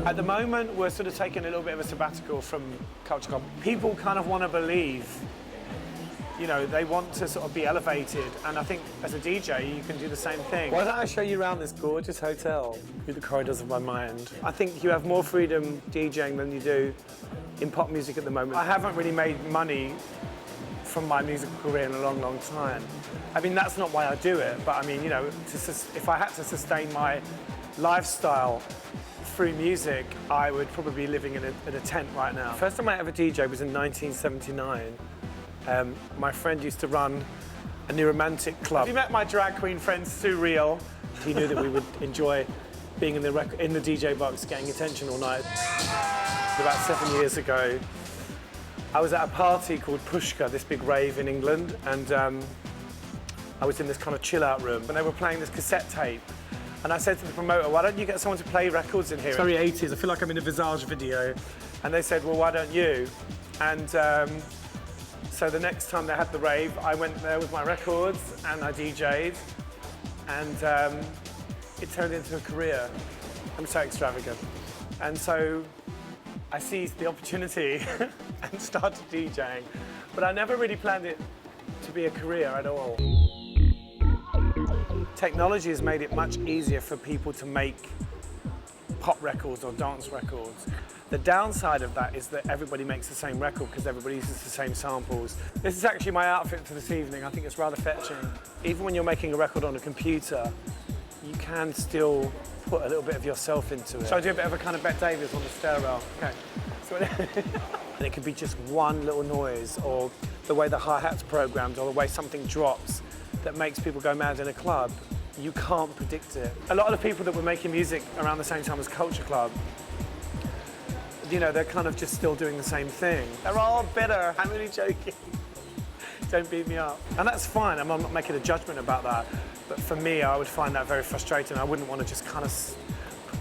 At the moment, we're sort of taking a little bit of a sabbatical from Culture Club. People kind of want to believe, you know, they want to sort of be elevated, and I think as a DJ, you can do the same thing. Why don't I show you around this gorgeous hotel through the corridors of my mind? I think you have more freedom DJing than you do in pop music at the moment. I haven't really made money from my musical career in a long, long time. I mean, that's not why I do it, but I mean, you know, if I had to sustain my lifestyle through music, I would probably be living in a tent right now. First time I ever DJed was in 1979. My friend used to run a new romantic club. Have you met my drag queen friend, Sue Real? He knew that we would enjoy being in the DJ box, getting attention all night. About 7 years ago, I was at a party called Pushka, this big rave in England, and I was in this kind of chill-out room, and they were playing this cassette tape. And I said to the promoter, why don't you get someone to play records in here? It's very 80s, I feel like I'm in a Visage video. And they said, well, why don't you? And so the next time they had the rave, I went there with my records and I DJ'd. And it turned into a career. I'm so extravagant. And so I seized the opportunity and started DJing. But I never really planned it to be a career at all. Technology has made it much easier for people to make pop records or dance records. The downside of that is that everybody makes the same record because everybody uses the same samples. This is actually my outfit for this evening. I think it's rather fetching. Even when you're making a record on a computer, you can still put a little bit of yourself into it. So I do a bit of a kind of Bette Davis on the stairwell. Okay. So and it could be just one little noise, or the way the hi-hat's programmed, or the way something drops that makes people go mad in a club. You can't predict it. A lot of the people that were making music around the same time as Culture Club, you know, they're kind of just still doing the same thing. They're all bitter. I'm really joking. Don't beat me up. And that's fine. I'm not making a judgment about that. But for me, I would find that very frustrating. I wouldn't want to just kind of,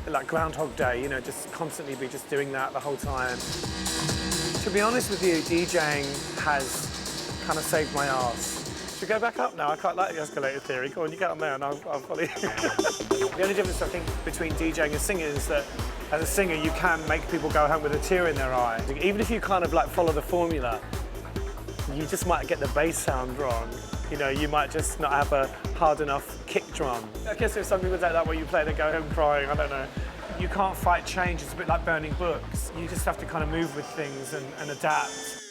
like Groundhog Day, you know, just constantly be just doing that the whole time. To be honest with you, DJing has kind of saved my arse. Should we go back up now? I quite like the escalator theory. Go on, you get on there and I'll follow you. The only difference, I think, between DJing and singing is that as a singer, you can make people go home with a tear in their eye. Even if you kind of like follow the formula, you just might get the bass sound wrong. You know, you might just not have a hard enough kick drum. I guess if some people take that where you play, they go home crying, I don't know. You can't fight change, it's a bit like burning books. You just have to kind of move with things and adapt.